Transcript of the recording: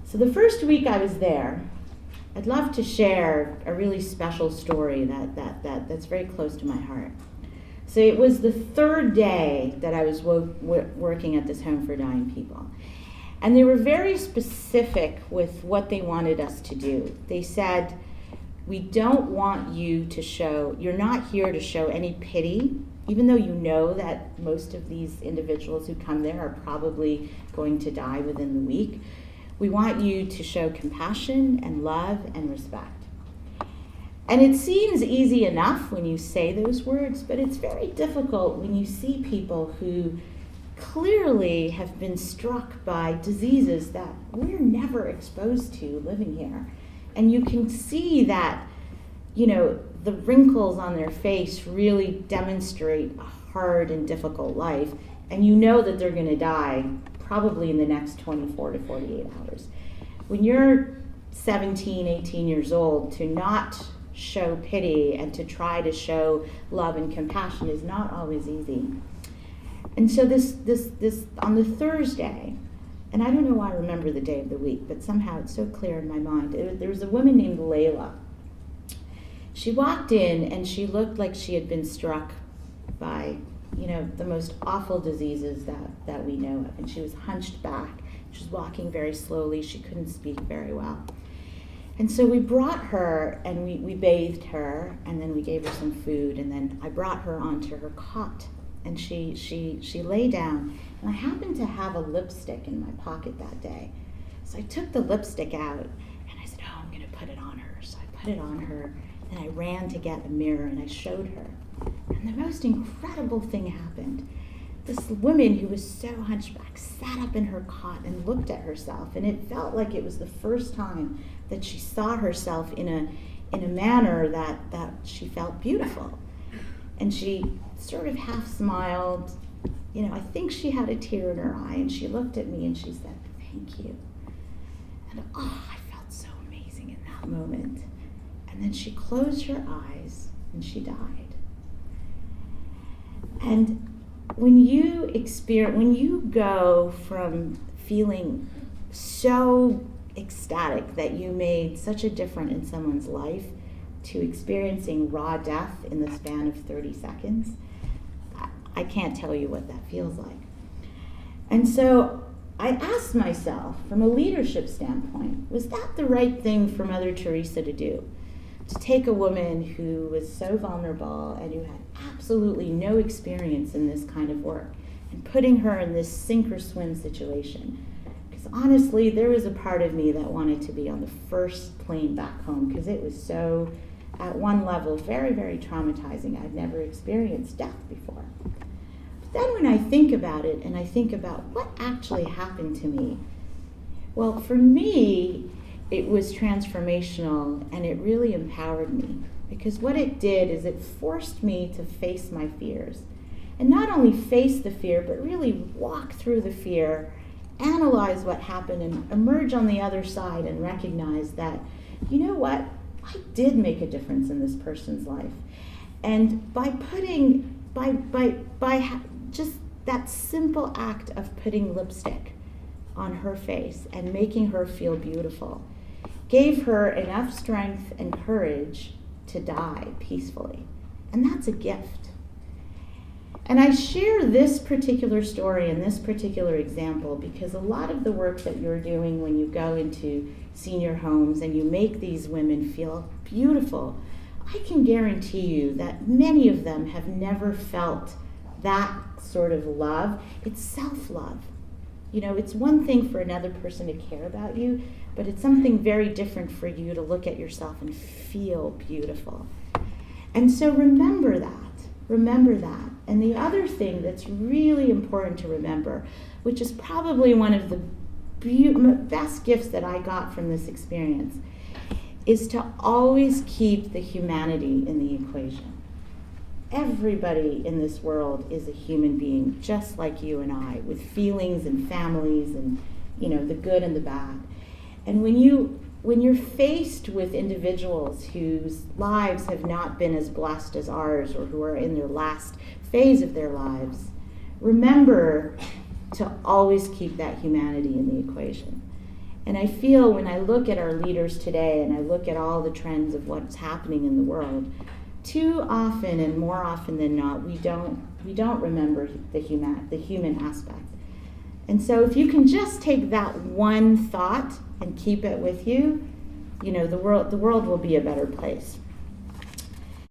So the first week I was there, I'd love to share a really special story that's very close to my heart. So it was the third day that I was working at this home for dying people. And they were very specific with what they wanted us to do. They said, we don't want you to show, you're not here to show any pity, even though you know that most of these individuals who come there are probably going to die within the week. We want you to show compassion and love and respect. And it seems easy enough when you say those words, but it's very difficult when you see people who clearly have been struck by diseases that we're never exposed to living here. And you can see that, the wrinkles on their face really demonstrate a hard and difficult life. And you know that they're going to die probably in the next 24 to 48 hours. When you're 17, 18 years old, to not show pity and to try to show love and compassion is not always easy. And so this on the Thursday, and I don't know why I remember the day of the week, but somehow it's so clear in my mind. There was a woman named Layla. She walked in and she looked like she had been struck by, the most awful diseases that we know of. And she was hunched back. She was walking very slowly. She couldn't speak very well. And so we brought her and we bathed her, and then we gave her some food, and then I brought her onto her cot. And she lay down, and I happened to have a lipstick in my pocket that day. So I took the lipstick out, and I said, I'm going to put it on her. So I put it on her, and I ran to get a mirror, and I showed her. And the most incredible thing happened. This woman who was so hunchback sat up in her cot and looked at herself, and it felt like it was the first time that she saw herself in a manner that she felt beautiful. And she sort of half smiled. I think she had a tear in her eye, and she looked at me and she said, "Thank you." And I felt so amazing in that moment. And then she closed her eyes and she died. And when you go from feeling so ecstatic that you made such a difference in someone's life to experiencing raw death in the span of 30 seconds, I can't tell you what that feels like. And so I asked myself, from a leadership standpoint, was that the right thing for Mother Teresa to do? To take a woman who was so vulnerable and who had absolutely no experience in this kind of work and putting her in this sink or swim situation. Because honestly, there was a part of me that wanted to be on the first plane back home, because it was so, at one level, very, very traumatizing. I'd never experienced death before. But then when I think about it and I think about what actually happened to me, well, for me, it was transformational, and it really empowered me, because what it did is it forced me to face my fears, and not only face the fear, but really walk through the fear, analyze what happened, and emerge on the other side and recognize that, you know what, I did make a difference in this person's life. And by just that simple act of putting lipstick on her face and making her feel beautiful, gave her enough strength and courage to die peacefully. And that's a gift. And I share this particular story and this particular example because a lot of the work that you're doing when you go into senior homes and you make these women feel beautiful, I can guarantee you that many of them have never felt that sort of love. It's self-love. It's one thing for another person to care about you, but it's something very different for you to look at yourself and feel beautiful. And so remember that. And the other thing that's really important to remember, which is probably one of the best gifts that I got from this experience, is to always keep the humanity in the equation. Everybody in this world is a human being, just like you and I, with feelings and families and, the good and the bad. And when you're faced with individuals whose lives have not been as blessed as ours, or who are in their last phase of their lives, remember to always keep that humanity in the equation. And I feel when I look at our leaders today and I look at all the trends of what's happening in the world, too often and more often than not, we don't remember the human aspect. And so if you can just take that one thought and keep it with you, the world will be a better place.